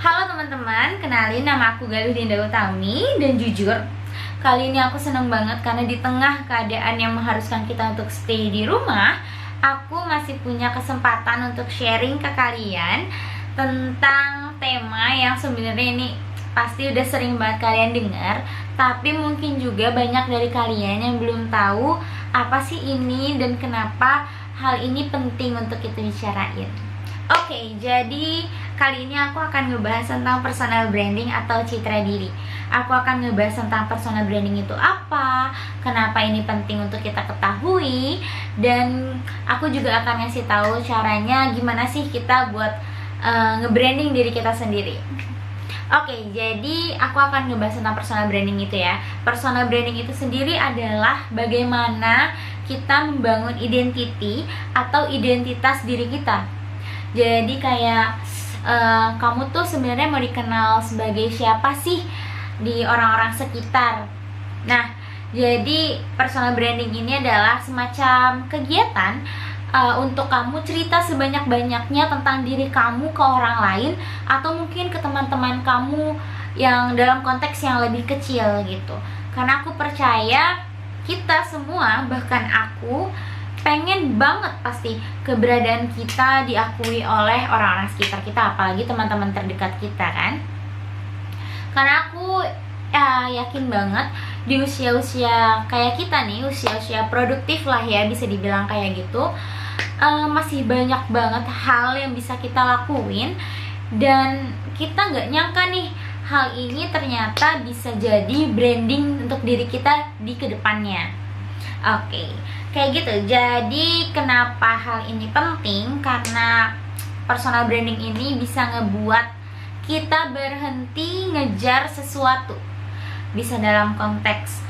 Halo teman-teman, kenalin nama aku Galuh Dinda Utami. Dan jujur, kali ini aku seneng banget karena di tengah keadaan yang mengharuskan kita untuk stay di rumah, aku masih punya kesempatan untuk sharing ke kalian tentang tema yang sebenarnya ini pasti udah sering banget kalian dengar, tapi mungkin juga banyak dari kalian yang belum tahu apa sih ini dan kenapa hal ini penting untuk kita bicarain. Oke, jadi kali ini aku akan ngebahas tentang personal branding atau citra diri. Aku akan ngebahas tentang personal branding itu apa, kenapa ini penting untuk kita ketahui, dan aku juga akan ngasih tahu caranya gimana sih kita buat nge-branding diri kita sendiri. Oke, jadi aku akan ngebahas tentang personal branding itu ya. Personal branding itu sendiri adalah bagaimana kita membangun identity atau identitas diri kita. Jadi kayak kamu tuh sebenarnya mau dikenal sebagai siapa sih di orang-orang sekitar. Nah, jadi personal branding ini adalah semacam kegiatan untuk kamu cerita sebanyak-banyaknya tentang diri kamu ke orang lain, atau mungkin ke teman-teman kamu yang dalam konteks yang lebih kecil gitu. Karena aku percaya kita semua, bahkan aku, pengen banget pasti keberadaan kita diakui oleh orang-orang sekitar kita, apalagi teman-teman terdekat kita kan. Karena aku yakin banget di usia-usia kayak kita nih, usia-usia produktif lah ya, bisa dibilang kayak gitu, masih banyak banget hal yang bisa kita lakuin, dan kita nggak nyangka nih hal ini ternyata bisa jadi branding untuk diri kita di kedepannya. Oke, kayak gitu. Jadi kenapa hal ini penting? Karena personal branding ini bisa ngebuat kita berhenti ngejar sesuatu. Bisa dalam konteks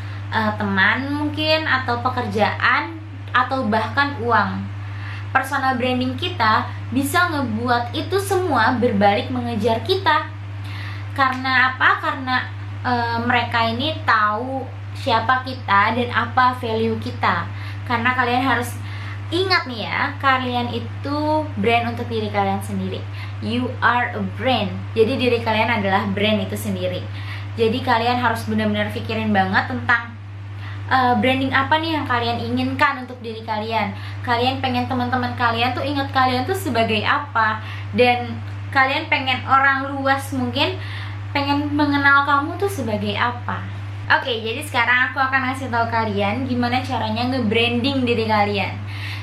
teman mungkin, atau pekerjaan, atau bahkan uang. Personal branding kita bisa ngebuat itu semua berbalik mengejar kita. Karena apa? Karena mereka ini tahu siapa kita dan apa value kita. Karena kalian harus ingat nih ya, kalian itu brand untuk diri kalian sendiri. You are a brand. Jadi diri kalian adalah brand itu sendiri. Jadi kalian harus benar-benar pikirin banget tentang branding apa nih yang kalian inginkan untuk diri kalian. Kalian pengen teman-teman kalian tuh ingat kalian tuh sebagai apa, dan kalian pengen orang luas mungkin pengen mengenal kamu tuh sebagai apa. Oke, jadi sekarang aku akan ngasih tahu kalian gimana caranya nge-branding diri kalian.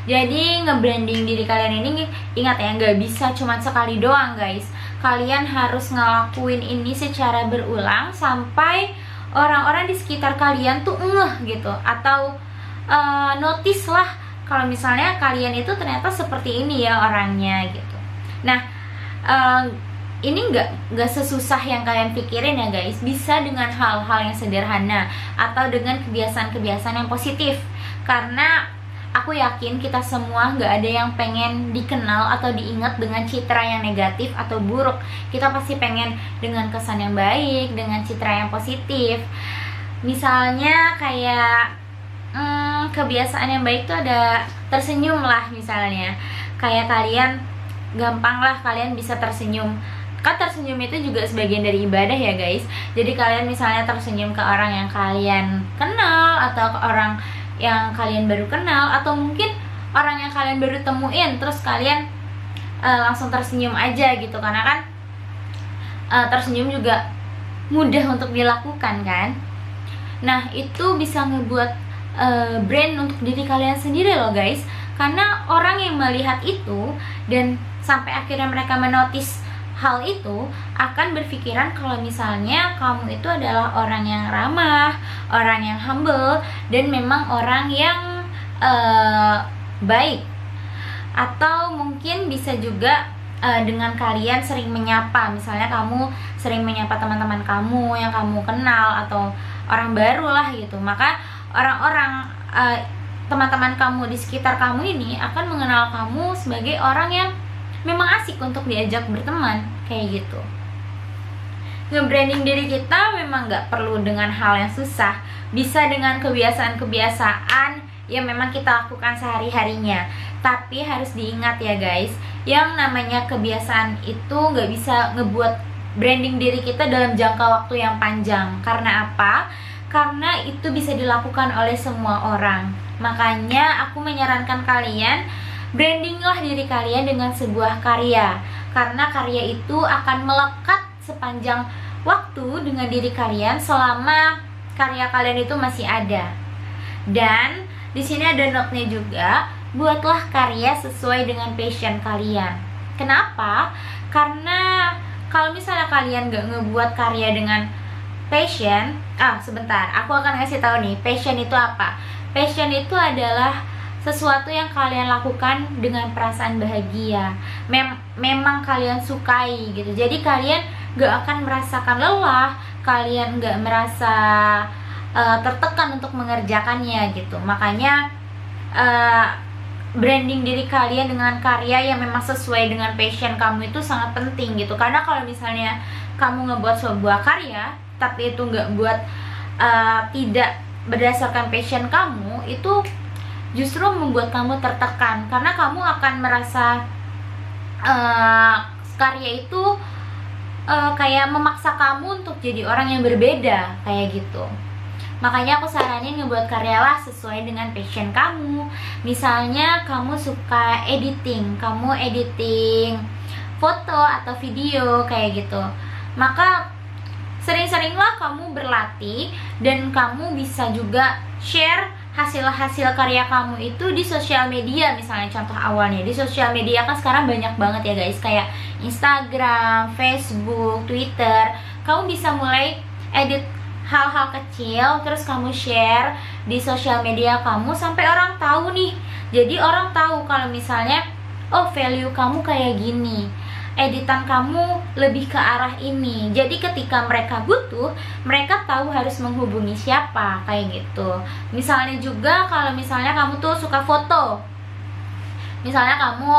Jadi nge-branding diri kalian ini, ingat ya, nggak bisa cuma sekali doang guys. Kalian harus ngelakuin ini secara berulang sampai orang-orang di sekitar kalian tuh ngeh gitu, atau notice lah kalau misalnya kalian itu ternyata seperti ini ya orangnya gitu. Nah, ini nggak sesusah yang kalian pikirin ya guys. Bisa dengan hal-hal yang sederhana atau dengan kebiasaan-kebiasaan yang positif. Karena aku yakin kita semua nggak ada yang pengen dikenal atau diingat dengan citra yang negatif atau buruk. Kita pasti pengen dengan kesan yang baik, dengan citra yang positif. Misalnya kayak kebiasaan yang baik tuh ada tersenyum lah misalnya. Kayak kalian gampang lah kalian bisa tersenyum. Kan tersenyum itu juga sebagian dari ibadah ya guys. Jadi kalian misalnya tersenyum ke orang yang kalian kenal, atau ke orang yang kalian baru kenal, atau mungkin orang yang kalian baru temuin, terus kalian langsung tersenyum aja gitu. Karena kan tersenyum juga mudah untuk dilakukan kan. Nah, itu bisa ngebuat brand untuk diri kalian sendiri loh guys. Karena orang yang melihat itu dan sampai akhirnya mereka menotis hal itu, akan berpikiran kalau misalnya kamu itu adalah orang yang ramah, orang yang humble, dan memang orang yang baik. Atau mungkin bisa juga dengan kalian sering menyapa. Misalnya kamu sering menyapa teman-teman kamu yang kamu kenal, atau orang baru lah gitu. Maka orang-orang teman-teman kamu di sekitar kamu ini akan mengenal kamu sebagai orang yang memang asik untuk diajak berteman, kayak gitu. Nge-branding diri kita memang gak perlu dengan hal yang susah. Bisa dengan kebiasaan-kebiasaan yang memang kita lakukan sehari-harinya. Tapi harus diingat ya guys, yang namanya kebiasaan itu gak bisa ngebuat branding diri kita dalam jangka waktu yang panjang. Karena apa? Karena itu bisa dilakukan oleh semua orang. Makanya aku menyarankan kalian, brandinglah diri kalian dengan sebuah karya. Karena karya itu akan melekat sepanjang waktu dengan diri kalian selama karya kalian itu masih ada. Dan di sini ada note-nya juga, buatlah karya sesuai dengan passion kalian. Kenapa? Karena kalau misalnya kalian gak ngebuat karya dengan passion, sebentar, aku akan ngasih tahu nih, passion itu apa? Passion itu adalah sesuatu yang kalian lakukan dengan perasaan bahagia. Memang kalian sukai gitu. Jadi kalian gak akan merasakan lelah, kalian gak merasa tertekan untuk mengerjakannya gitu. Makanya branding diri kalian dengan karya yang memang sesuai dengan passion kamu itu sangat penting gitu. Karena kalau misalnya kamu ngebuat sebuah karya tapi itu nggak buat tidak berdasarkan passion kamu, itu justru membuat kamu tertekan. Karena kamu akan merasa karya itu kayak memaksa kamu untuk jadi orang yang berbeda kayak gitu. Makanya aku saranin ngebuat karyalah sesuai dengan passion kamu. Misalnya kamu suka editing, kamu editing foto atau video kayak gitu. Maka sering-seringlah kamu berlatih dan kamu bisa juga share hasil-hasil karya kamu itu di sosial media. Misalnya contoh awalnya di sosial media kan sekarang banyak banget ya guys, kayak Instagram, Facebook, Twitter. Kamu bisa mulai edit hal-hal kecil terus kamu share di sosial media kamu sampai orang tahu nih. Jadi orang tahu kalau misalnya value kamu kayak gini, editan kamu lebih ke arah ini. Jadi ketika mereka butuh, mereka tahu harus menghubungi siapa kayak gitu. Misalnya juga kalau misalnya kamu tuh suka foto, misalnya kamu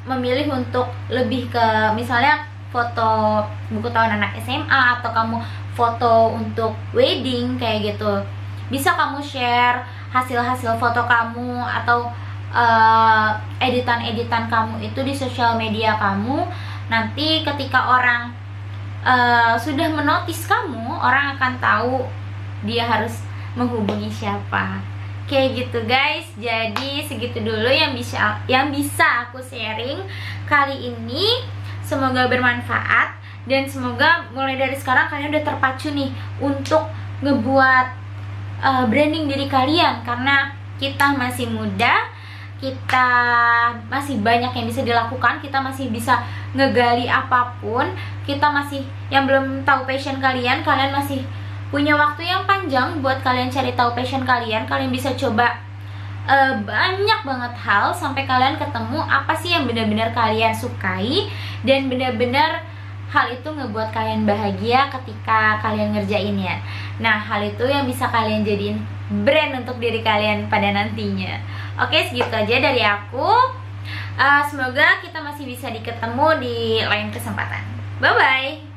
memilih untuk lebih ke misalnya foto buku tahunan anak SMA atau kamu foto untuk wedding kayak gitu, bisa kamu share hasil-hasil foto kamu atau editan-editan kamu itu di sosial media kamu. Nanti ketika orang sudah menotis kamu, orang akan tahu dia harus menghubungi siapa kayak gitu guys. Jadi segitu dulu yang bisa aku sharing kali ini. Semoga bermanfaat dan semoga mulai dari sekarang kalian udah terpacu nih untuk ngebuat branding diri kalian. Karena kita masih muda, kita masih banyak yang bisa dilakukan, kita masih bisa ngegali apapun. Kita masih, yang belum tahu passion kalian, kalian masih punya waktu yang panjang buat kalian cari tahu passion kalian. Kalian bisa coba banyak banget hal sampai kalian ketemu apa sih yang benar-benar kalian sukai dan benar-benar hal itu ngebuat kalian bahagia ketika kalian ngerjainnya. Nah, hal itu yang bisa kalian jadiin brand untuk diri kalian pada nantinya. Oke, segitu aja dari aku. Semoga kita masih bisa diketemu di lain kesempatan. Bye-bye.